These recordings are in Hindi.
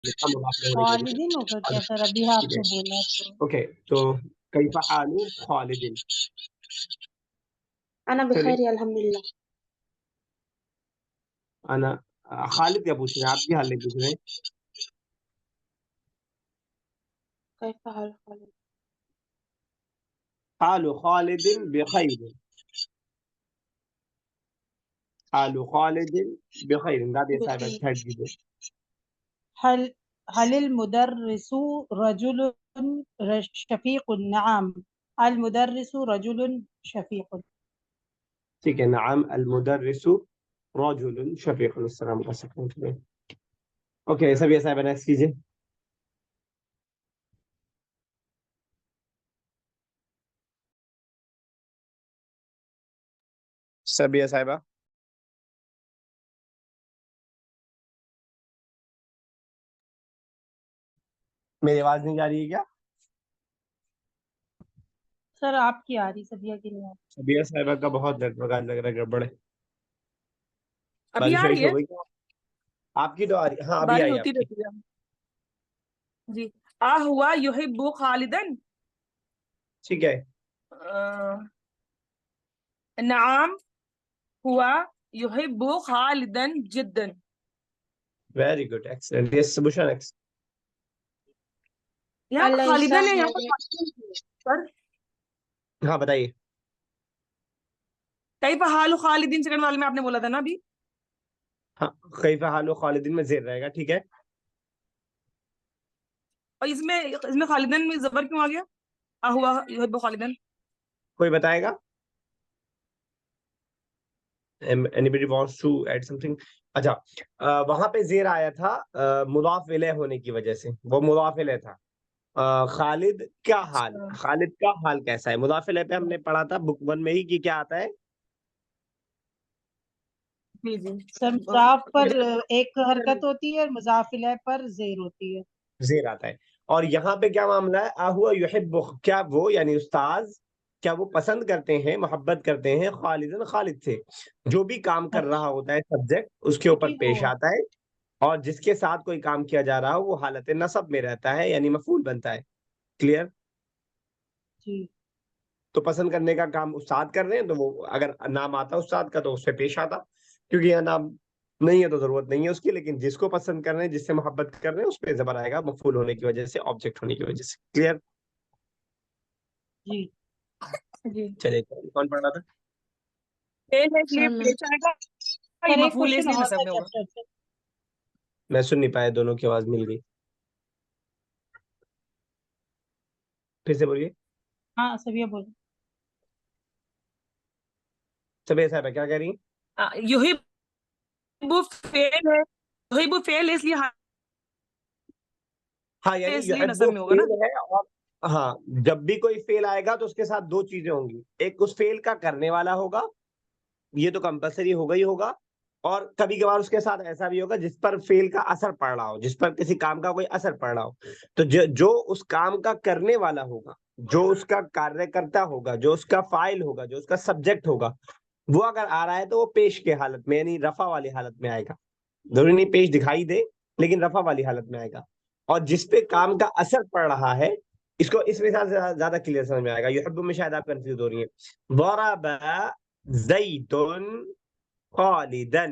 का मुदाफ होने की वजह खालिदिन होगा क्या सर? अभी आपने बोला तो। ओके, तो कैफा हालु खालिदिन। अना चलिए, बिखैर या अल्हम्दुलिल्लाह। अना खालिद क्या पूछ रहे हैं? आपकी हाल नहीं पूछ रहे हैं। कैफा हाल खालिद। हालु खालिदिन बिखैर। हालु खालिदिन बिखैर। दादी साहब बिखैर। थर्ड कीजिए। हल हलिल मुदर्रिसु रजुलुन शफीकुन। नआम अल मुदर्रिसु रजुलुन शफीकुन। ठीक है, नआम अल मुदर्रिसु रजुलुन शफीकुन। इस्तेमाल कर सकते हैं, ठीक है। ओके, सभी साहब नेक्स्ट कीजिए। सभी साहिबा। मेरी आवाज नहीं जा रही है क्या? सर आपकी आ रही, सबिया की नहीं आ रही। सभी साहिबा का बहुत नेटवर्क आज लग रहा है गड़बड़ है। अभी बारिश आ रही वारिश हो है? गई क्या? आपकी तो आ रही, हाँ अभी बारिश आई होती आपकी। रहती है जी। आ हुआ युहिब्बु खालिदन। ठीक है। नआम हुआ युहिब्बु खालिदन जिद्दन। Very good, excellent. यस बुशा, नेक्स्ट। यहाँ पर अलैसा खालिदन है, यहाँ पर है। खालिदन है। सर हाँ बताइए। कई हाल खालिदीन सेकंड वाले में आपने बोला था ना अभी। हाँ, कैफा हालु खालिदिन में जेर रहेगा, ठीक है। और इसमें इसमें खालिदन में जबर क्यों आ गया? आ हुआ युहिब्बु खालिदन। कोई बताएगा? Anybody wants to add something? अच्छा, वहां पे जेर आया था मुदाफ इलैह होने की वजह से, वो मुदाफ इलैह था। खालिद क्या हाल, अच्छा खालिद का हाल कैसा है? मुदाफ इलैह पे हमने पढ़ा था बुक वन में ही कि क्या आता है। जी जी। सर मुजाफ पर जब एक हरकत होती है और मुजाफ इलैह पर जेर होती है। जेर आता है। और यहाँ पे क्या मामला है? आहुआ युहिब्बु, क्या वो यानी उस्ताद, क्या वो पसंद करते हैं, मोहब्बत करते हैं खालिदन, खालिद से? जो भी काम कर रहा होता है सब्जेक्ट उसके ऊपर जी पेश वो। आता है, और जिसके साथ कोई काम किया जा रहा हो वो हालत नसब में रहता है, यानी मफूल बनता है। क्लियर? जी तो पसंद करने का काम उस्ताद कर रहे हैं, तो वो अगर नाम आता उस्ताद का तो उससे पेश आता, क्योंकि यह नाम नहीं है तो जरूरत नहीं है उसकी, लेकिन जिसको पसंद कर रहे हैं, जिससे मोहब्बत कर रहे हैं, उस पर जबर आएगा मफूल होने की वजह से, ऑब्जेक्ट होने की वजह से। क्लियर? जी। जी चलिए, कौन पढ़ रहा था? फेल है इसलिए सर मैं। पेश आएगा, ये सर एक मफूल है क्वेश्चन इसलिए और नसब था में होगा। चैप्टर से। मैं सुन नहीं पाया, दोनों की आवाज मिल गई। फिर से बोलिए। हाँ सबिया बोलो। सभी साहब क्या कह रही हैं? युहिब्बु फेल है, युहिब्बु फेल है इसलिए हाँ, यानी इसलिए नसब युहिब्बु में होगा ना। फेल है, और हाँ, जब भी कोई फेल आएगा तो उसके साथ दो चीजें होंगी। एक उस फेल का करने वाला होगा, ये तो कंपलसरी होगा ही होगा। और कभी कभार उसके साथ ऐसा भी होगा जिस पर फेल का असर पड़ रहा हो, जिस पर किसी काम का कोई असर पड़ रहा हो। तो जो उस काम का करने वाला होगा, जो उसका कार्यकर्ता होगा, जो उसका फाइल होगा, जो उसका सब्जेक्ट होगा, वो अगर आ रहा है तो वो पेश के हालत में, यानी रफा वाली हालत में आएगा। जरूरी नहीं पेश दिखाई दे, लेकिन रफा वाली हालत में आएगा। और जिसपे काम का असर पड़ रहा है, इसको इस मिसाल से ज्यादा क्लियर समझ में आएगा। युहिब्बु में शायद आप कंफ्यूज हो रही है। ज़रब ज़ैदुन खालिदन,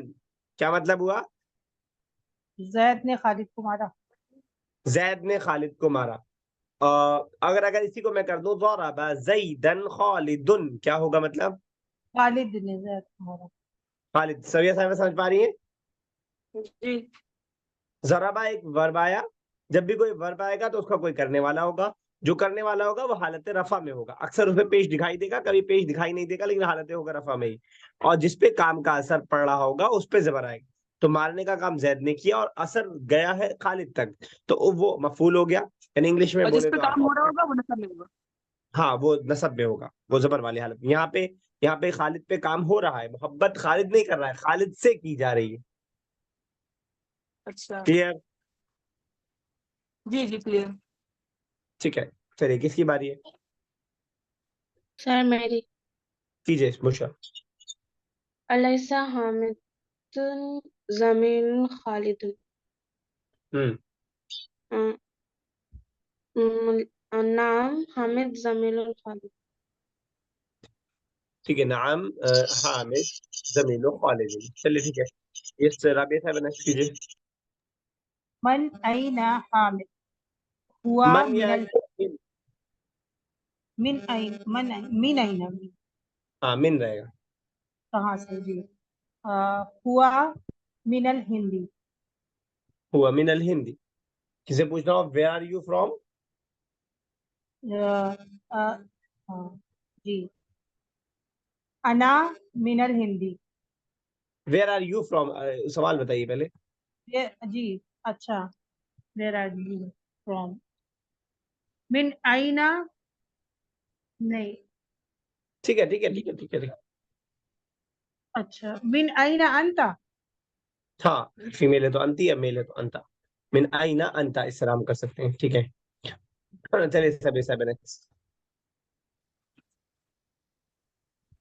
क्या मतलब हुआ? जैद ने खालिद को मारा। जैद ने खालिद को मारा। अगर अगर इसी को मैं कर दूं, ज़रब ज़ैदन खालिदुन, क्या होगा मतलब? खालिद ने जैद को मारा। खालिद। सभी साहब समझ पा रही है? जी ज़रबा एक वर्ब आया, जब भी कोई वर्ब आएगा तो उसका कोई करने वाला होगा, जो करने वाला होगा वो हालत रफा में होगा। अक्सर उसमें पेश दिखाई देगा, कभी पेश दिखाई नहीं देगा, लेकिन हालत होगा रफा में ही। और जिसपे काम का असर पड़ रहा होगा उस पे जबर आएगा। तो मारने का काम जैद ने किया और असर गया है खालिद तक, तो वो मफूल हो गया। यानी इंग्लिश में और जिस बोले पे तो आप काम हो रहा ऑब्जेक्ट। होगा वो नसब में होगा। हाँ, वो नसब में होगा, वो जबर वाली हालत में। यहाँ पे खालिद पे काम हो रहा है, मोहब्बत खालिद नहीं कर रहा है, खालिद से की जा रही है। अच्छा क्लियर? जी जी क्लियर। ठीक है, चलिए किसकी बारी है? सर मेरी। कीजिए मुशा। अलैसा हामिदुन जमीन खालिदुन। हम्म नाम हामिद जमील खालिद। ठीक है, नाम हामिद जमील खालिद। चलिए ठीक है, इस राबिया साहब नेक्स्ट कीजिए। मन अइना हामिद हुआ मन या मिनल मिन अइन मन मिन अइना मिन, हाँ मिन रहेगा। कहाँ से जी। हुआ मिनल हिंदी। हुआ मिन अल हिंदी। किसे पूछना हो वेयर आर यू फ्रॉम? हाँ जी। अना मिनल हिंदी। वेयर आर यू फ्रॉम, सवाल बताइए पहले। ये जी। अच्छा, वेयर आर यू फ्रॉम। मिन आइना नहीं। ठीक है ठीक है ठीक है ठीक है ठीक है। अच्छा, मिन आइना अंता। हाँ, फीमेल है तो अंती, या मेल है तो अंता। मिन आइना अंता, इस तरह हम कर सकते हैं, ठीक है। चलिए सब सब नेक्स्ट।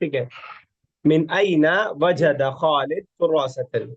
ठीक है, मिन आइना वजद खालिद कुर्रासतन।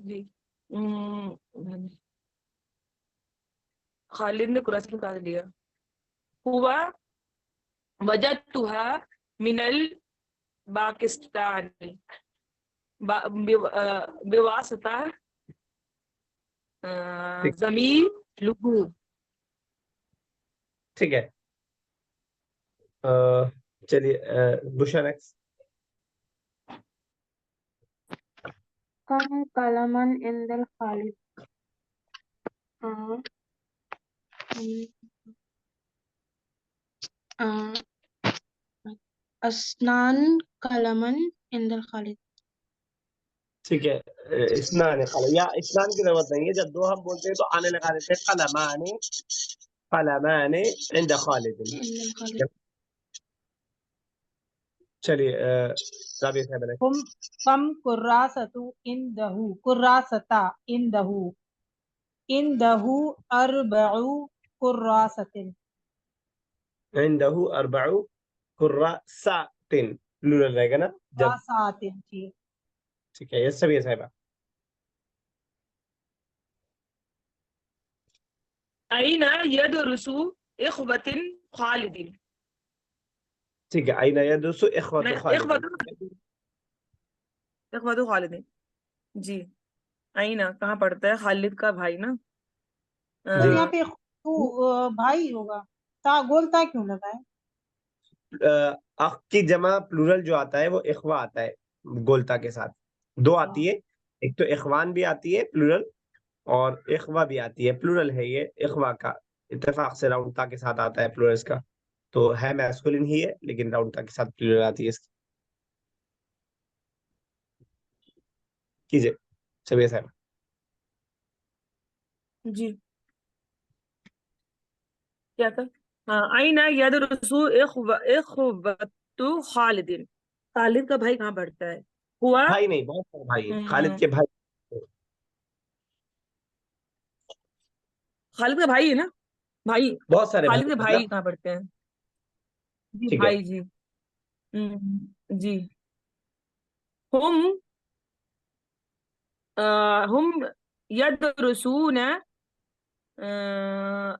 जी खालिद ने कुरासा निकाल लिया। हुआ वजदतुहा मिनल पाकिस्तान बेवास्ता ठीक जमीन लुगू। ठीक है। चलिए बुशा नेक्स्ट। कम कलमन इंदल खालिद। हाँ, अम, अस्नान कलमन इंदल खालिद। ठीक है, स्नान कलम, या स्नान की जरूरत नहीं है, जब दो हम बोलते हैं तो आने लगा देते हैं, कलमाने कलमाने इंद खालिद। इंदल खालिद। चलिए राबिया साहब नेक्स्ट। कुम कम कुर्रासतु इंदहु कुर्रासता इंदहु इंदहु अरबउ कुर्रासतिन। इंदहु अरबउ कुर्रासातिन, प्लूरल रहेगा ना जब। रासातिन जी। ठीक है, यस सभी साहिबा। अईना यदरुसु इख्वतिन खालिदिन। ठीक है, आइना यदरुसु इख्वतु खालिद। इख्वतु खालिदिन जी। अईना कहाँ पड़ता है? खालिद का भाई ना। सर जी। यहाँ पे भाई होगा। ता गोलता क्यों लगा है? अख की जमा प्लूरल जो आता है वो इख्वा आता है गोलता के साथ। दो आती है, एक तो इख्वान भी आती है प्लूरल, और इख्वा भी आती है प्लूरल है ये इख्वा का। इत्तेफाक से राउंडता के साथ आता है प्लूरल का, तो है मैस्कुलिन ही है लेकिन राउंडता के साथ प्लूरल आती है इसकी। कीजिए सभी साहब। जी क्या था? हाँ, अईना यदरुसु इख्वतु खालिदिन। खालिद का भाई कहाँ पढ़ता है? हुआ भाई नहीं, बहुत सारे भाई हैं खालिद हम्म, के भाई। खालिद का भाई है ना? भाई। बहुत सारे खालिद भाई के मतलब। भाई कहाँ पढ़ते हैं? जी ठीक है। भाई जी। जी। हम हम यदरुसून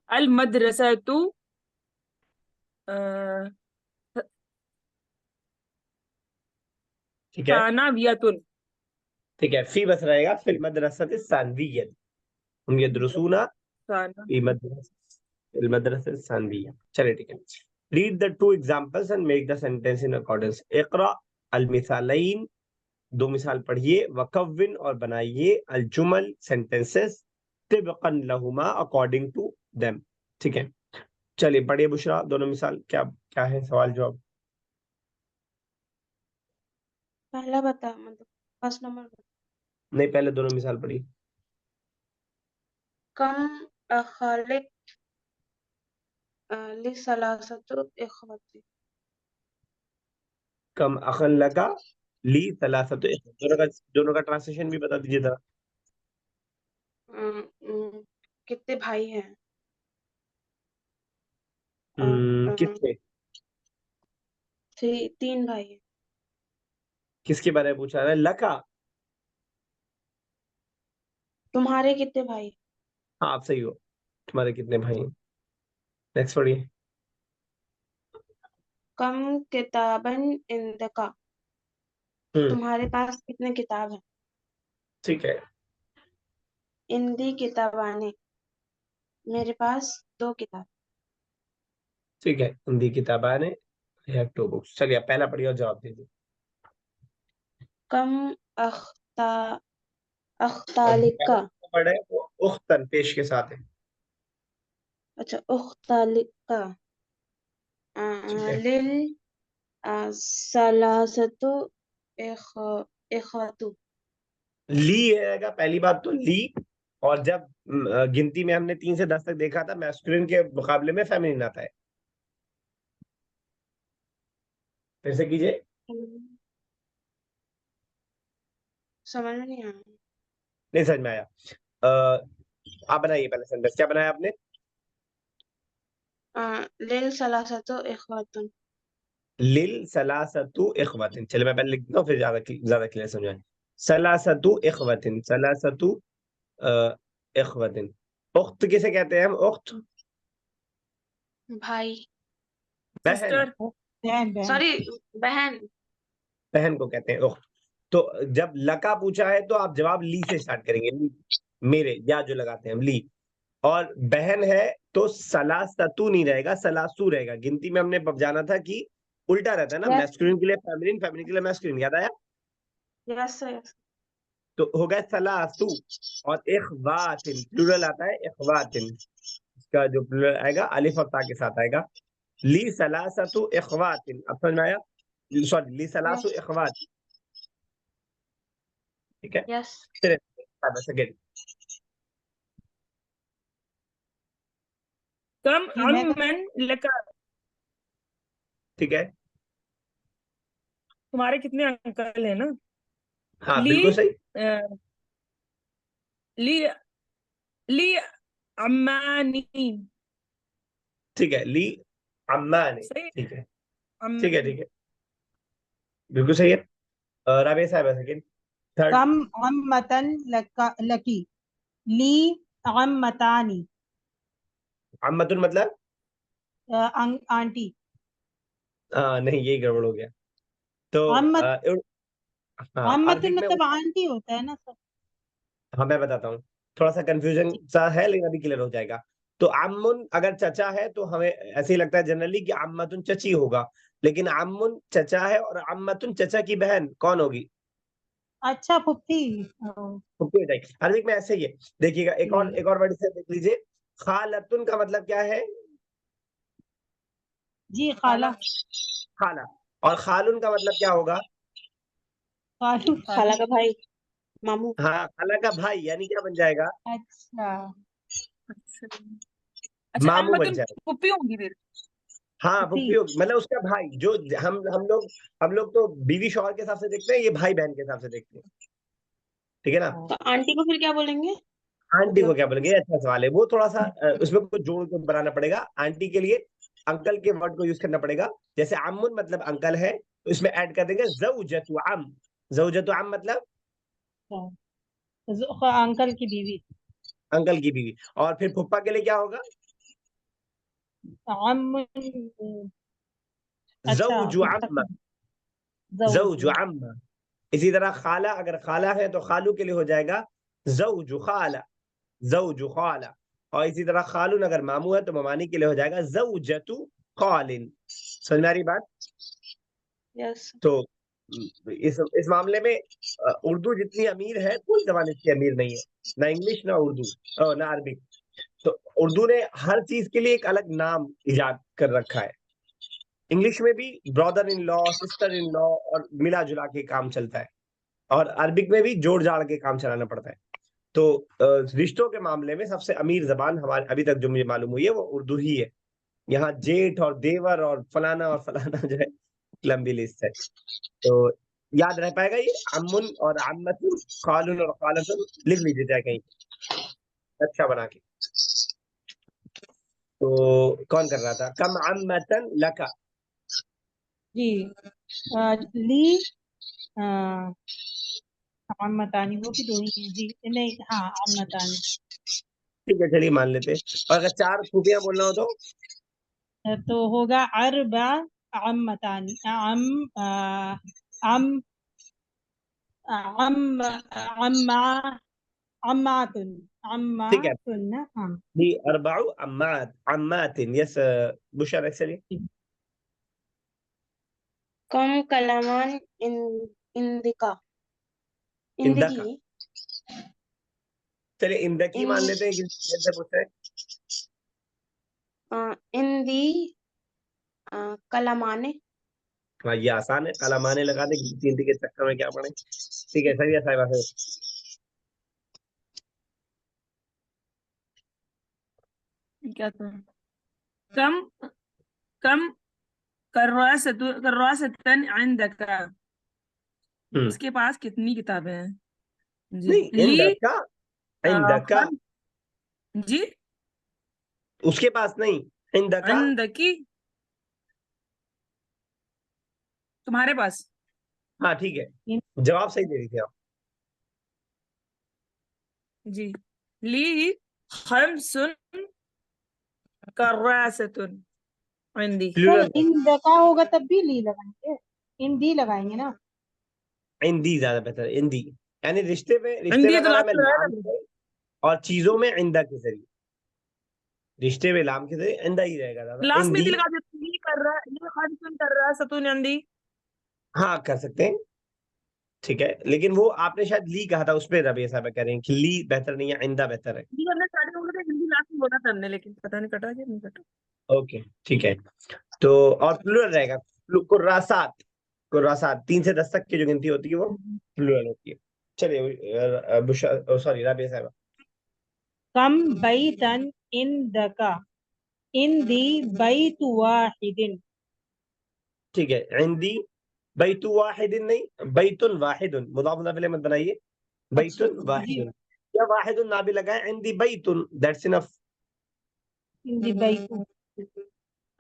अल मदरसतु ठीक है सानावियतुन। ठीक है, फी बस रहेगा फिल मदरसत सानविय्या। हम यदरुसूना साना फी मदरसत सानविय्या। चलिए ठीक है। Read the two examples and make the sentence in accordance. इकरा अल मिसालैन, दो मिसाल पढ़िए, वकव्विन और बनाइए, अल जुमल सेंटेंसेस, तिबकन लहुमा अकॉर्डिंग टू देम। ठीक है, चलिए पढ़िए बुशरा, दोनों मिसाल क्या क्या है, सवाल जवाब। पहला बता, मतलब फर्स्ट नंबर बता। नहीं, पहले दोनों मिसाल पढ़िए। कम खालिक लिसलासतु इख्वती। कम अखन लगा ली सलासत, दोनों का ट्रांसलेशन भी बता दीजिए जरा। कितने भाई हैं? अ, अ, कितने? तीन भाई हैं। किसके बारे में पूछा है? लका। तुम्हारे कितने भाई हैं? हाँ आप सही हो। तुम्हारे कितने भाई हैं? नेक्स्ट पढ़िए। कम किताबन इंदका। हम्म। तुम्हारे पास कितने किताब हैं? ठीक है। इंदी किताबाने। मेरे पास 2 किताब। ठीक है, हिंदी किताबा ने हैव 2 बुक्स। चलिए आप पहला पढ़िए और जवाब दीजिए। कम अख्ता और जो पहला अख्तालिका। वर्ड है वो उख्तन पेश के साथ है। अच्छा, उख्तालिका। ठीक है। लिल सलासतु इख इखवतु। ली रहेगा पहली बात तो ली। और जब गिनती में हमने 3 से 10 तक देखा था, मैस्कुलिन के मुकाबले में फेमिनिन आता है। फिर से कीजिए। समझ में नहीं आया। नहीं समझ में आया। अ, आप बनाइए पहले सेंटेंस। क्या बनाया आपने? लिल सलासतु इखवतुन। लिल सलासतु इखवतिन। चलिए मैं पहले लिख देता हूँ, फिर ज्यादा क्लियर समझाएं। सलासतु इखवतिन, सलासतु इखवतिन। उख्त किसे कहते हैं हम? उख्त भाई। बहन। सिस्टर। बहन बहन सॉरी, बहन। बहन को कहते हैं उख्त। तो जब लका पूछा है तो आप जवाब ली से स्टार्ट करेंगे। ली, मेरे, या जो लगाते हैं हम, ली। और बहन है तो सलासतु नहीं रहेगा, सलासू रहेगा। गिनती में हमने जाना था कि उल्टा रहता है ना, यस मैस्कुलिन के लिए फेमिनिन, फेमिनिन के लिए मैस्कुलिन। याद आया? Yes yes. तो हो गया सलासू। और इखवातिन प्लूरल आता है, इखवातिन। इसका जो प्लूरल आएगा अलिफ और ता के साथ आएगा। ली सलासतु इखवातिन। अब समझ में आया? सॉरी, ली सलासु यस इखवात। ठीक है। यस। चलिए सेकंड। कम जी मैं अम्मन लका। ठीक है। तुम्हारे कितने अंकल है ना? हाँ ली बिल्कुल सही। अ, ली ली अम्मानी। ठीक है, ली अम्मा ने। सही। ठीक है। ठीक है। अम्मानी। ठीक है, बिल्कुल सही है। राबिया साहब सेकंड। थर्ड। कम अम्मतन लकी। ली अम्मतानी। अम्मतुन मतलब? आंटी। नहीं, यही गड़बड़ हो गया। तो अम्मत हाँ अम्मतुन अरबिक में मतलब आंटी होता है ना सर? हाँ मैं बताता हूँ। थोड़ा सा कंफ्यूजन सा है लेकिन अभी क्लियर हो जाएगा। तो अम्मुन अगर चचा है तो हमें ऐसे ही लगता है जनरली कि अम्मतुन चची होगा। लेकिन अम्मुन चचा है और अम्मतुन चचा की बहन कौन होगी? अच्छा फुप्पी। फुप्पी हो जाएगी। अरबिक में ऐसे ही है। देखिएगा, जी एक और वर्ड से देख लीजिए। खालतुन का मतलब क्या है? जी खाला। खाला। खाला। और खालुन का मतलब क्या होगा? खालू खालू। खाला का भाई, मामू। हाँ, खाला का भाई, यानी क्या बन जाएगा? अच्छा अच्छा। अच्छा, मामू अम्मा बन तुम जाएगा। पुप्पी होंगी फिर। हाँ फुप्पी। फुप्पी होगी, मतलब उसका भाई। जो हम लोग तो बीवी शौहर के हिसाब से देखते हैं, ये भाई बहन के हिसाब से देखते हैं। ठीक है ना? हाँ, तो आंटी को फिर क्या बोलेंगे? आंटी को मतलब क्या बोलेंगे? ये अच्छा सवाल है। वो थोड़ा सा उसमें कुछ जोड़ के बनाना पड़ेगा। आंटी के लिए अंकल के वर्ड को यूज करना पड़ेगा। जैसे अम्मुन मतलब अंकल है, तो इसमें ऐड कर देंगे ज़ौजतु अम। ज़ौजतु अम मतलब हाँ। अंकल की बीवी। अंकल की बीवी। और फिर फुप्पा के लिए क्या होगा? अम। अच्छा ज़ौजु फुप्पा अम्मा। की जऊज। ज़ौजु अम्मा। इसी तरह खाला, अगर खाला है तो खालू के लिए हो जाएगा ज़ौजु खाला। ज़ौजु खाला। और इसी तरह खालून अगर मामू है तो ममानी के लिए हो जाएगा ज़ौजतु खालिन। समझ में आ रही बात? यस। तो इस मामले में उर्दू जितनी अमीर है, कोई जबान इतनी अमीर नहीं है। ना इंग्लिश, ना उर्दू, ना अरबी। तो उर्दू ने हर चीज के लिए एक अलग नाम इजाद कर रखा है। इंग्लिश में भी brother in law, sister in law और मिला जुला के काम चलता है। और अरबिक में भी जोड़ जाड़ के काम चलाना पड़ता है। तो रिश्तों के मामले में सबसे अमीर जबान हमारे अभी तक जो मुझे मालूम हुई है वो उर्दू ही है। यहाँ जेठ और देवर और फलाना जो है, लंबी लिस्ट है। तो याद रह पाएगा ये? अम्मुन और अम्मतुन, खालुन और खालतुन लिख लीजिए चाहे कहीं अच्छा बना के। तो कौन कर रहा था? कम अम्मतन लका। जी ली अम्मतानी, वो भी दो ही है जी, नहीं हाँ अम्मतानी। ठीक है, चलिए मान लेते हैं। और अगर 4 खूबियां बोलना हो तो होगा अरबा अम्मतानी अम अम अम्मा अम्मातुन ठीक है। अम्मातुन ना, हाँ। ली अरबाउ अम्मात अम्मातिन। यस बुशरा, नेक्स्ट चलिए। कम कलामान इन इंदिका इंदगी इंदका। चलिए इंदकी इन मान लेते हैं, किसी से पूछते हैं। इंदी कलामाने। हाँ, ये आसान है, कलामाने लगा दे, गिनती के चक्कर में क्या पड़े। ठीक है, सही है साहिबा है। क्या था? कम कम कर्रासतन इंदका। हम्म। उसके पास कितनी किताबें हैं? जी। नहीं, ली इंदका। इंदका। खम जी उसके पास नहीं, इंदका। इंदकी, तुम्हारे पास। हाँ ठीक है, इन- जवाब सही दे रही थी आप। जी। ली खमसुन कर्रासतुन इंदी। सर प्लूरल है। इन दका होगा तब भी ली लगाएंगे, इन दी लगाएंगे ना। इंदी ज्यादा बेहतर है, इंदी। यानी रिश्ते में इंदी तो अगर लास्ट हमें में लगाया लाम था। से, और चीजों में इंदा के जरिए, रिश्ते में लाम के जरिए इंदा ही रहेगा ज्यादा, लास्ट में इंदी। इंदी लगा देते, ली कर रहा है, ली खमसुन कर्रासतुन इंदी। हाँ कर सकते हैं। ठीक है, लेकिन वो आपने शायद ली कहा था, उसमें रबी साहब कह रहे हैं कि ली बेहतर नहीं है, इंदा बेहतर है। ली हमने स्टार्टिंग में बोला था, हिंदी लास्ट में बोला था हमने, लेकिन पता नहीं कटा कि नहीं कटा। ओके ठीक है। तो और प्लूरल रहेगा, कुर्रासात। कुर्रासात 3 से 10 तक की जो गिनती होती है वो प्लूरल होती है। चलिए बुशा, सॉरी राबिया साहब। कम बैतन इन दका इन दी बैतु वाहिदिन। ठीक है, इंदी बैतु वाहिदिन नहीं, बैतुन वाहिदुन, मुदाफ मुदाफ इलैह मत बनाइए। अच्छा बैतुन जी, वाहिदुन, या वाहिदुन ना भी लगाए, इंदी बैतुन, दैट्स इनफ। इन दी बैतु।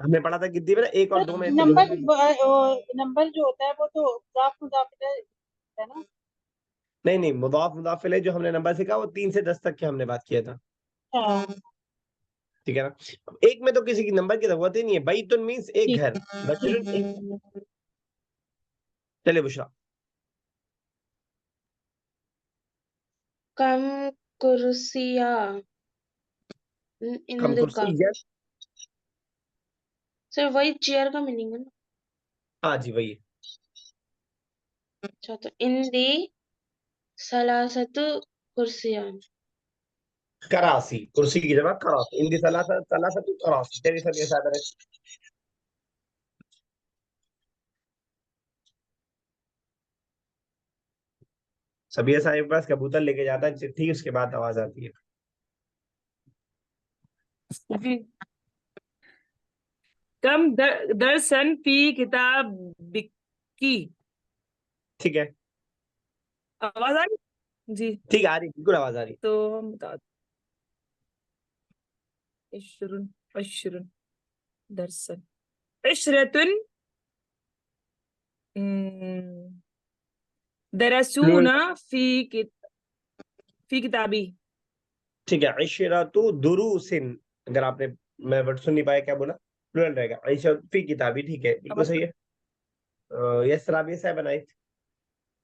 हमने पढ़ा था गिनती में ना, 1 और 2 में तो नंबर डिफरेंस। नंबर जो होता है वो तो मुजाफ मुजाफ इलैह होता है ना। नहीं नहीं, मुदाफ मुदाफ इलैह जो हमने नंबर सीखा वो 3 से 10 तक की हमने बात किया था। हाँ, ठीक है ना। एक में तो किसी की नंबर की जरूरत ही नहीं है, बैतुन मींस एक ठीक घर, रजुलन एक। ठीक। चलिए बुशरा। कम कुर्सिया कम इंदिका। कुर्सी, यस। सर वही चेयर का मीनिंग है ना। हाँ जी वही है। अच्छा, तो इंदी सलासतु कुर्सियान। करासी, कुर्सी की जगह करासी, इंदी सलासा सलासा तो करासी। चलिए सब ये साथ रहे। सभी साहब के पास कबूतर लेके जाता है चिट्ठी, उसके बाद आवाज आती है। जी। कम दर्शन फी किताब बिक्की। ठीक है। आवाज आ रही? जी। ठीक है, आ रही, बिल्कुल आवाज आ रही। तो हम बता इश्रुन इश्रुन दर्शन इशरतुन प्लूरल। दरसूना फी किताबी। ठीक है, इशरतु दुरूसिन। अगर आपने, मैं वर्ड सुन नहीं पाया क्या बोला, प्लूरल रहेगा, इशरतु फी किताबी। ठीक है, बिल्कुल सही है। यस राबिया साहब बनाई।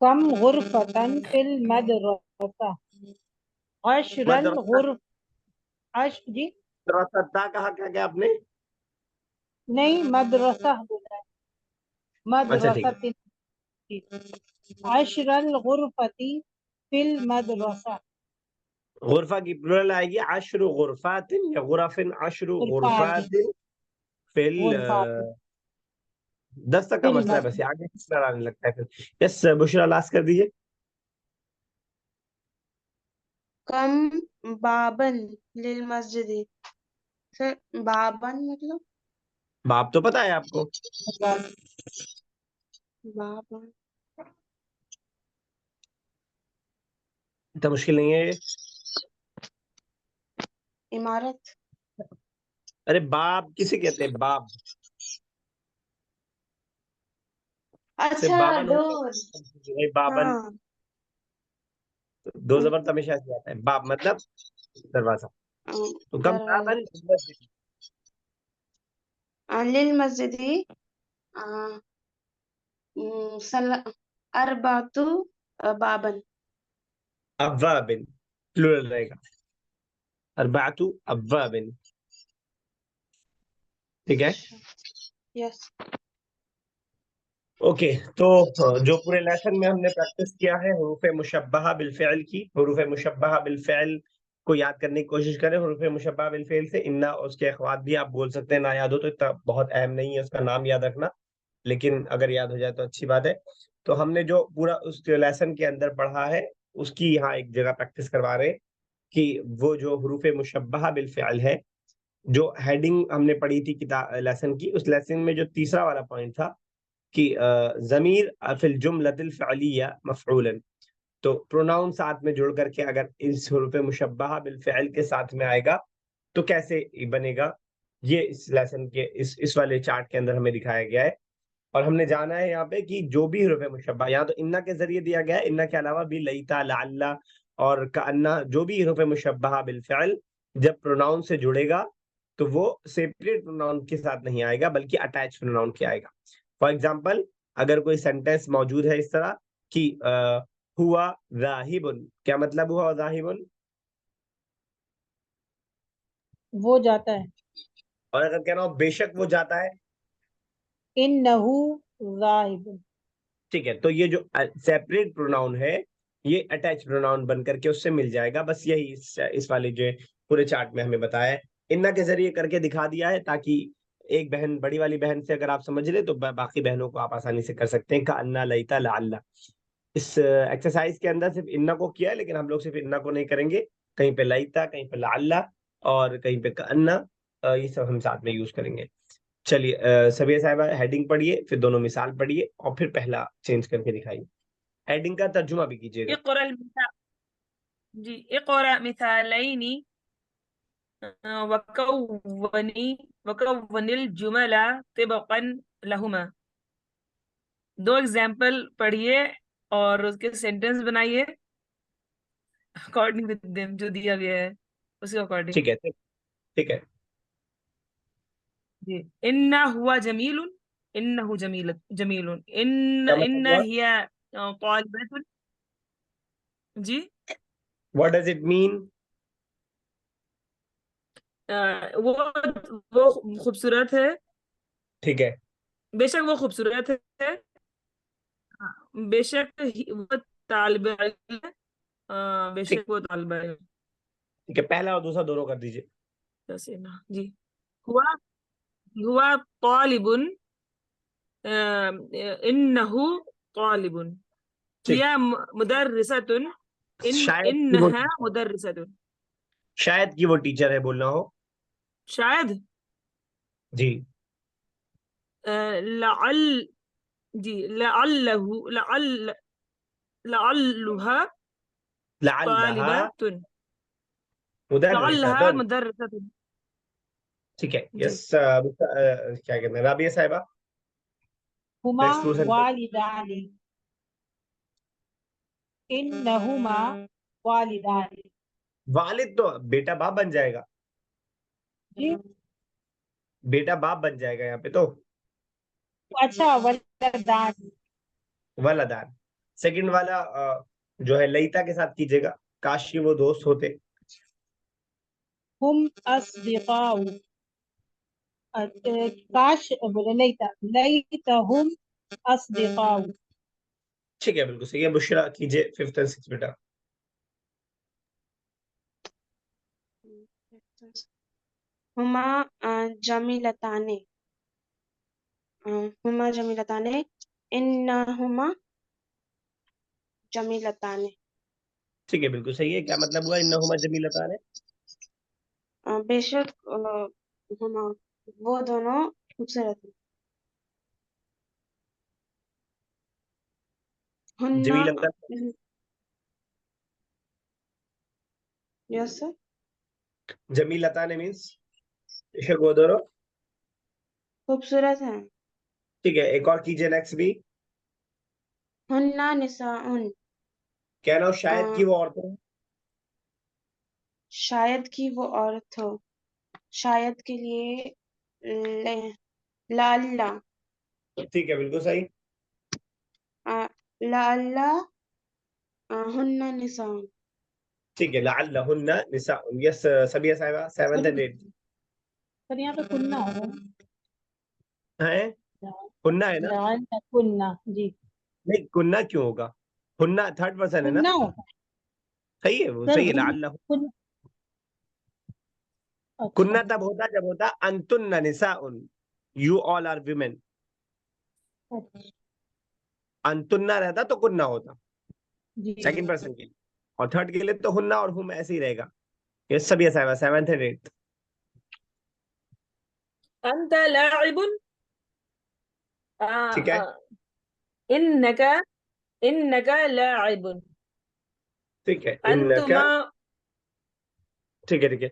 कम गुरफतन फिल मदरसा अशरल मदरसा। गुरफ अश जी, मदरसा कहा क्या क्या आपने? नहीं मदरसा बोला है, अच्छा ठीक है। मदरसा अशरल गुरफती फिल मदरसा। गुरफा की प्लूरल आएगी अशरु गुरफातिन या गुरफिन, अशरु गुरफात गुरफातिन फिल गुरफात 10 तक का फिल मसला है, बस मद ये आगे मसला आने लगता है फिर। यस बुशरा, लास्ट कर दीजिए। कम बाबन लिल मस्जिद। सर बाबन मतलब बाप तो पता है आपको। बाबन इतना मुश्किल नहीं है ये। इमारत। अरे बाप किसे कहते हैं, बाप। सिर्फ अच्छा बाबन होता डोर। है भाई, बाबन। हाँ। दो जबर तो हमेशा ऐसे आता है, बाब मतलब दरवाजा। तो कम दरवाजा। बाबन मस्जिद। लिल मस्जिदी सल अरबातु बाबन। अव्वाबिन प्लूरल रहेगा, अरबातु अव्वाबिन। ठीक है। अच्छा। यस। ओके, तो जो पूरे लेसन में हमने प्रैक्टिस किया है हुरूफ मुशब्बहा बिल फ़िअल की, हुरूफ मुशब्बहा बिल फ़िअल को याद करने की कोशिश करें। हुरूफ मुशब्बहा बिल फ़िअल से इन्ना और उसके अख़वात भी आप बोल सकते हैं, ना याद हो तो इतना बहुत अहम नहीं है उसका नाम याद रखना, लेकिन अगर याद हो जाए तो अच्छी बात है। तो हमने जो पूरा उस लेसन के अंदर पढ़ा है उसकी यहाँ एक जगह प्रैक्टिस करवा रहे हैं कि वो जो हुरूफ मुशब्बहा बिल फ़िअल है, जो हेडिंग हमने पढ़ी थी किताब लेसन की, उस लेसन में जो तीसरा वाला पॉइंट था कि ज़मीर फिल जुमलतिल फ़अलिया मफ़ऊलन, तो प्रोनाउन साथ में जुड़ करके अगर इस हुरूफ मुशब्बहा बिल फ़िअल के साथ में आएगा तो कैसे बनेगा, ये इस लेसन के इस वाले चार्ट के अंदर हमें दिखाया गया है। और हमने जाना है यहाँ पे कि जो भी हुरूफ मुशब्बहा, यहाँ तो इन्ना के जरिए दिया गया है, इन्ना के अलावा भी लईता, लअल्ला और कअन्ना, जो भी हुरूफ मुशब्बहा बिल फ़िअल जब प्रोनाउन से जुड़ेगा तो वो सेपरेट प्रोनाउन के साथ नहीं आएगा बल्कि अटैच प्रोनाउन के आएगा। फॉर एग्जाम्पल, अगर कोई सेंटेंस मौजूद है इस तरह कि हुआ ज़ाहिबुन, क्या मतलब हुआ ज़ाहिबुन? वो जाता है। और अगर कह रहा हूं बेशक वो जाता है, इन्नहु ज़ाहिबुन। ठीक है, तो ये जो सेपरेट प्रोनाउन है ये अटैच प्रोनाउन बन करके उससे मिल जाएगा। बस यही इस वाले जो पूरे चार्ट में हमें बताया है, इन्ना के जरिए करके दिखा दिया है ताकि एक बहन बड़ी वाली बहन से अगर आप समझ ले तो बाकी बहनों को आप आसानी से कर सकते हैं। का अन्ना लईता लाअल्ला, इस एक्सरसाइज के अंदर सिर्फ इन्ना को किया है, लेकिन हम लोग सिर्फ इन्ना को नहीं करेंगे, कहीं पे लईता, कहीं पे लाअल्ला और कहीं पे कअन्ना, ये सब हम साथ में यूज करेंगे। चलिए सबिया साहिबा हेडिंग पढ़िए, फिर दोनों मिसाल पढ़िए और फिर पहला चेंज करके दिखाइए। हेडिंग का तर्जुमा भी कीजिएगा। इक़रा मिसाल, जी, इक़रा मिसालैनी वकव्वनी वकव्वनिल जुमला तिबक़न लहुमा। दो एग्जाम्पल पढ़िए और उसके सेंटेंस बनाइए अकॉर्डिंग विद देम, जो दिया गया है उसके अकॉर्डिंग। ठीक है, ठीक है। जी, इन्ना हुआ जमीलुन, इन्नहु जमीलुन, क्या मतलब इन्ना हुआ? हिया तालिबतुन। जी, व्हाट डज इट मीन? वो खूबसूरत है, ठीक है, बेशक वो खूबसूरत है। हाँ, वो तालिब इल्म है। ठीक, बेशक वो तालिब इल्म। ठीक है, पहला और दूसरा दोनों कर दीजिए। जैसे ना जी, हुआ हुआ तालिबुन, इन्नहु तालिबुन, ठीक। हिया मुदर्रिसतुन, शायद कि वो इन्नहा मुदर्रिसतुन। शायद कि वो टीचर है बोलना हो। शायद, जी। लअल, जी, लअल्लहु लअल्लुहा लअल्लहा तालिबतुन, लअल्लहा मुदर्रिसतुन। मुदर्रिसतुन। ठीक है, जी, यस। क्या कहते हैं राबिया साहिबा, हुमा नेक्स्ट टू सेंटेंस। वालिदानी। इन्नहुमा वालिदानी। वालिद तो बेटा बाप बन जाएगा, जी। बेटा बाप बन जाएगा यहाँ पे तो। अच्छा, वलदानी। वलदान। सेकंड वाला जो है लईता के साथ कीजिएगा, काश कि वो दोस्त होते। हुम अस्दिकाउ। काश बोले लैता, लैतहुम अस्दिकाउ। ठीक है, बिल्कुल सही है। बुशरा कीजिए फिफ्थ एंड सिक्स बेटा। हुमा जमीलताने। हुमा जमीलताने। इन्नहुमा जमीलताने। ठीक है, बिल्कुल सही है। क्या मतलब हुआ इन्नहुमा जमीलतान है? बेशक हुमा वो दोनों खूबसूरत हैं। हुन्ना। जमीलतान, यस सर। जमीलतान मीन्स बेशक वो दोनों। खूबसूरत हैं। ठीक है, एक और कीजिए नेक्स्ट भी। हुन्ना निसाउन। कहना हो शायद कि वो औरत हो। शायद कि वो औरत हो। शायद के लिए लाल्ला। ठीक है, बिल्कुल सही। लाल्ला हुन्ना निसाउन। ठीक है, लअल्लहुन्ना निसाउन। यस सबिया साहिबा, 7th and 8th पर यहाँ पे कुन्ना होगा। है। हुन्ना है ना? लाल कुन्ना जी। नहीं, कुन्ना क्यों होगा? हुन्ना थर्ड पर्सन है ना? कुन्ना होगा सही है, वो सर। सही है। लअल्लहु कुन्ना। अच्छा कुन्ना तब होता जब होता अंतुन्ना निसाउन, यू ऑल आर विमेन। अच्छा अंतुन्ना रहता तो कुन्ना होता जी। सेकंड पर्सन के लिए, और थर्ड के लिए तो हुन्ना और हुम ऐसे ही रहेगा। ये सभी ऐसा है। 7th and 8th अंत लाइबुन। ठीक है, इन्नका इन्नका लाइबुन। ठीक है। इनका अंतुमा ठीक है, ठीक है।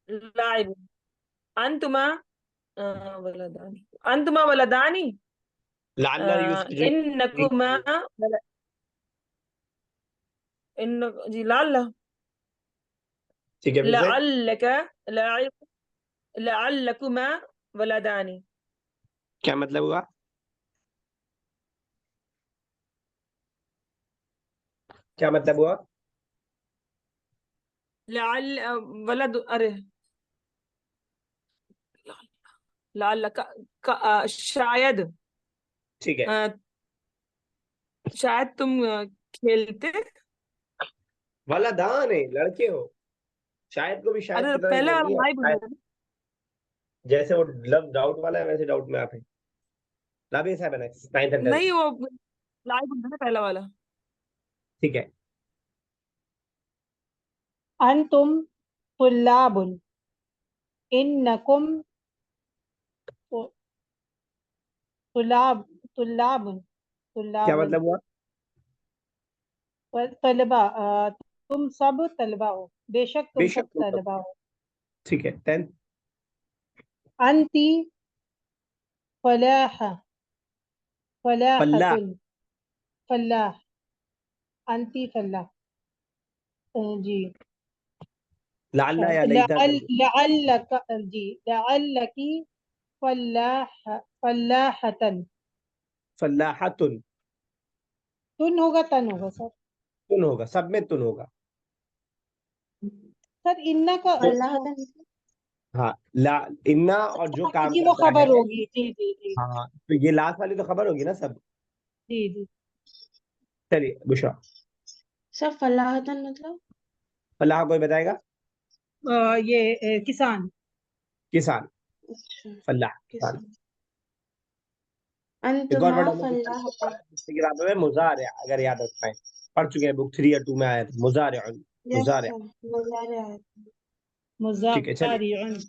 लाइबुन। अंतुमा वलदानी। अंतुमा वलदानी। लाल्ला यूज कीजिए। इन्नकुमा इन जी लाल ठीक है, फिर से। लअल्लक लाइब लअल्लकुमा वलदानी। क्या मतलब हुआ? क्या मतलब हुआ? लअल वलद अरे लअल्लक शायद ठीक है। अ, शायद तुम खेलते। वलदान है, लड़के हो। शायद को भी शायद अरे की तरह ही पहला बोल दिया लाइब शायद। है। जैसे वो लव डाउट वाला है, वैसे डाउट में आप है। लाभी साहब है नेक्स्ट, 9th and 10th। नहीं वो लाइब है ना पहला वाला। ठीक है। अंतुम तुल्लाबुन। इन्नकुम तुलाब तुल्लाबुन। क्या तुल्लाबुन मतलब हुआ? तलबा। तुम सब तलबा हो। बेशक तुम बेशक सब तुम सब। तलबा हो। ठीक है, 10th। अंती फलाह फल्लाह। फलाहतुन। फलाह। अंती फलाह। जी। लाल्ला या लईता लअल कर दो। लअल्लक जी लअल्लकी फलाहतन। फल्लाहतुन। तुन होगा तन होगा सर। तुन होगा, सब में तुन होगा। सर इन्ना का तो अल्लाह का नहीं। हाँ, ला इन्ना और जो काम जी वो करता खबर है। होगी। जी जी जी। हाँ, तो ये लास्ट वाली तो खबर होगी ना सब। जी जी। चलिए बुशरा। सर फलाहतन मतलब। फलाह कोई बताएगा? ये किसान। किसान। अच्छा। फलाह किसान। किसान। एक और अंतुमा वर्ड हम लोग फलाहतन। पिछली किताबों में मुजारिया, अगर याद रख पाए। पढ़ चुके हैं, बुक 3 या 2 में आया था मुजारिया। यस मुजारिया। सर मुजारे आए। ठीक है, चलिए। मुजारिउन।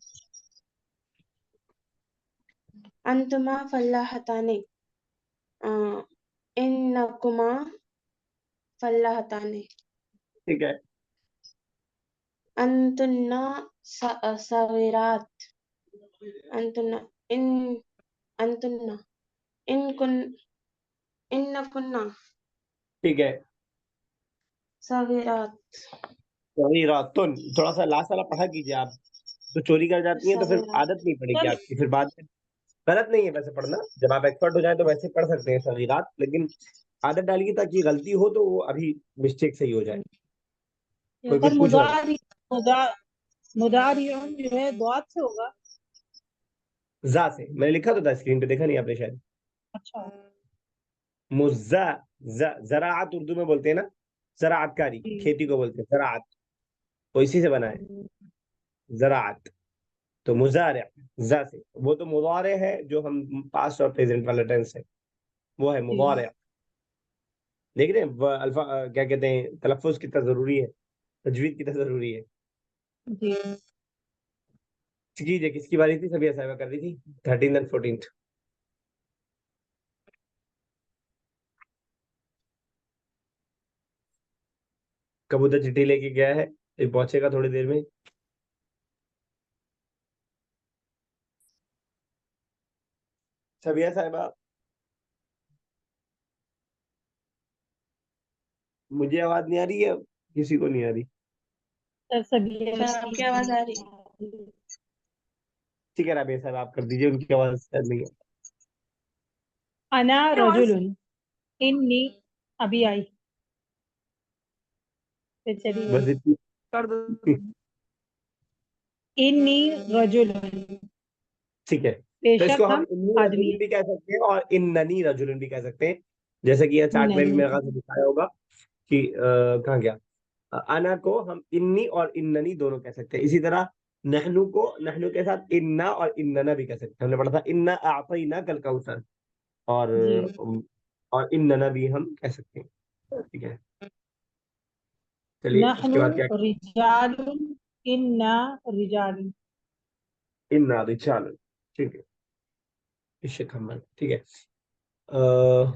अंतुमा फलाहताने। इन्नकुमा फलाहताने। ठीक है। अंतुन्ना सविरात। अंतुन्ना इन अंतुन्ना इनकुन इन्नकुन्ना ठीक है। सविरात। वही रातुन। थोड़ा सा लास्ट वाला पढ़ा कीजिए आप। तो चोरी कर जाती है तो फिर सविरात। आदत नहीं पड़ेगी सर आपकी, फिर बाद में। गलत नहीं है वैसे पढ़ना, जब आप एक्सपर्ट हो जाए तो वैसे पढ़ सकते हैं सगीरात, लेकिन आदत डालिए ताकि गलती हो तो वो अभी मिस्टेक सही हो जाए। कोई सर कुछ पूछ रहा था। मुदारिउन जो है द्वात से होगा। जा से मैंने लिखा तो था स्क्रीन पे, देखा नहीं आपने शायद। अच्छा मुज्जा। जराअत उर्दू में बोलते हैं ना, जराअतकारी, जी। खेती को बोलते हैं जराअत। तो इसी से बना है जराअत। तो मुजारे, जा से। वो तो मुदारे है जो हम पास्ट और प्रेजेंट वाला टेंस है, वो है जी मुदारे। देख रहे हैं अल्फा क्या कहते हैं, तलफ्फुज कितना जरूरी है, तजवीद कितना जरूरी है। जी। कीजिए, किसकी बारी थी? सभी असाइबा कर रही थी। 13th and 14th। कबूतर चिट्ठी लेके गया है, ये पहुंचेगा थोड़ी देर में। सबिया साहिबा। मुझे आवाज नहीं आ रही है, किसी को नहीं आ रही? सर सभी सर आपकी आवाज आ रही है? ठीक है राबे सर, आप कर दीजिए, उनकी आवाज शायद नहीं है। अना रजुलुन, इन्नी अभी आई, फिर चलिए बस इतनी। कर दो इन्नी रजुलुन, ठीक है, तो इसको बेशक हम हम इन्नी आदमी रजुलन भी कह सकते हैं और इन्ननी रजुलन भी कह सकते हैं। जैसे कि यह चार्ट में भी नहीं। मेरे ख्याल से दिखाया होगा कि कहाँ गया, अना को हम इन्नी और इन्ननी दोनों कह सकते हैं। इसी तरह नहनु को नहनु के साथ इन्ना और इन्नना भी कह सकते हैं। हमने पढ़ा था इन्ना आतईना कल कौसर, और जी, और इन्नना भी हम कह सकते हैं। ठीक है, चलिए उसके नहनु बाद क्या, रिजालुन, इन्ना रिजालुन। इन्ना रिजाल। ठीक है, इश्क हमल। ठीक है,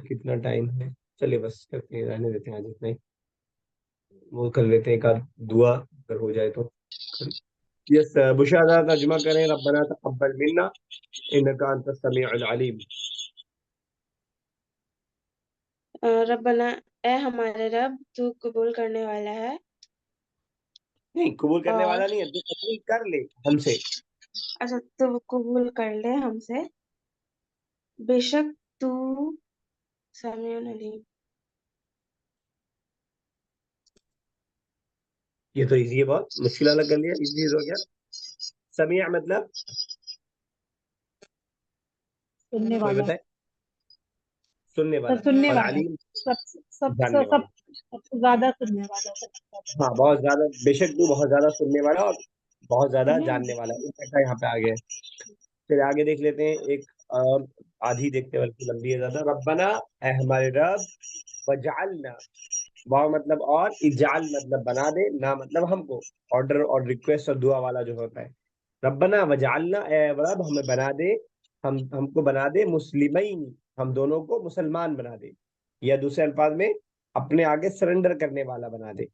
कितना टाइम है? चलिए बस करते हैं, रहने देते हैं आज इतना ही। वो कर लेते हैं एक आध दुआ, अगर हो जाए तो। यस बुशारा, तर्जुमा करें, रब्बना तक़ब्बल मिन्ना इन्नका अंतस समीउल अलीम। रब्बना, ए हमारे रब, तू कबूल करने वाला है। नहीं, कबूल करने और वाला नहीं है, तू कबूल कर ले हमसे। अच्छा, तू कबूल कर ले हमसे, बेशक तू समीउन अलीम। ये तो इजी है, बहुत मुश्किल अलग कर लिया, इजी हो गया। समीअ मतलब सुनने कोई वाला, बताए? सुनने सर वाला। सुनने और वाला, अलीम सब सब जानने सब वाला। सबसे ज्यादा सुनने वाला, सबसे ज्यादा। हाँ, बहुत ज्यादा, बेशक तू बहुत ज्यादा सुनने वाला और बहुत ज्यादा सुनने जानने वाला, इन का यहाँ पे आ गया है। फिर आगे देख लेते हैं एक और, आधी देखते हैं बल्कि लंबी है ज्यादा। रब्बना, ए हमारे रब, वजअलना, वाव मतलब और, इजाल मतलब बना दे, ना मतलब हमको, ऑर्डर और रिक्वेस्ट और दुआ वाला जो होता है। रब्बना वजअलना, ए रब हमें बना दे, हमको बना दे, मुस्लिमैन, हम दोनों को मुसलमान बना दे, या दूसरे अल्फाज में अपने आगे सरेंडर करने वाला बना दे।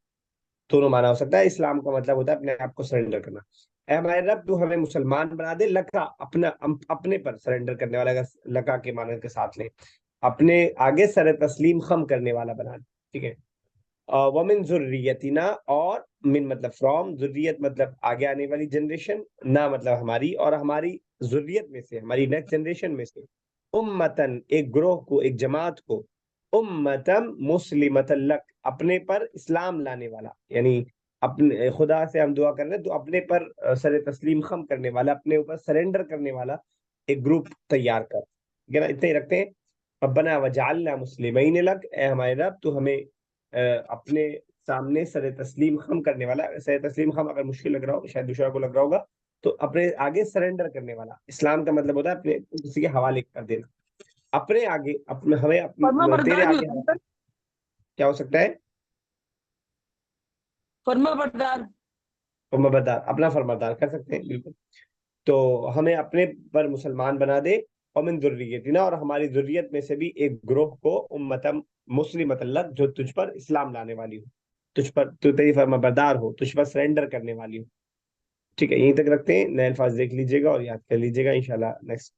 दोनों माना हो सकता है। इस्लाम का मतलब होता है अपने आप को सरेंडर करना। ऐ हमारे रब, तू हमें मुसलमान बना दे, लका अपना, अपने पर सरेंडर करने वाला, अगर लका के माने के साथ लें, अपने आगे सर तस्लीम खम करने वाला बना दे। ठीक है, वमिन जुर्रियतिना, और मिन मतलब फ्रॉम, जुर्रियत मतलब आगे आने वाली जनरेशन, ना मतलब हमारी, और हमारी जुर्रियत में से, हमारी नेक्स्ट जनरेशन में से, उम्मतन एक ग्रोह को, एक जमात को, उम्मतम मुस्लिमतन लक अपने पर इस्लाम लाने वाला, यानी अपने खुदा से हम दुआ कर रहे हैं तो अपने पर सर तस्लीम खम करने वाला, अपने ऊपर सरेंडर करने वाला एक ग्रुप तैयार कर। ठीक है ना, इतना ही रखते हैं। रब्बना वजअलना मुस्लिमैन लक, ए हमारे रब तू हमें अपने सामने सर तस्लीम खम करने वाला, सर तस्लीम खम अगर मुश्किल लग रहा हो, शायद दूसरा को लग रहा होगा, तो अपने आगे सरेंडर करने वाला। इस्लाम का मतलब होता है अपने किसी के हवाले कर देना, अपने आगे, अपने हमें फर्मा तेरे बरदार भी आगे होता है सर, क्या हो सकता है? फर्मा बरदार। फर्माबरदार, अपना फर्माबरदार कर सकते हैं, बिल्कुल। तो हमें अपने पर मुसलमान बना दे, और मिन जुर्रियतिना, और हमारी जुर्रियत में से भी एक ग्रोह को, उम्मतम मुस्लिमतन लक, जो तुझ पर इस्लाम लाने वाली हो, तुझ पर, तू तेरी फर्माबरदार हो, तुझ पर सरेंडर करने वाली हो। ठीक है, यहीं तक रखते हैं। नए अल्फाज देख लीजिएगा और याद कर लीजिएगा, इंशाल्लाह नेक्स्ट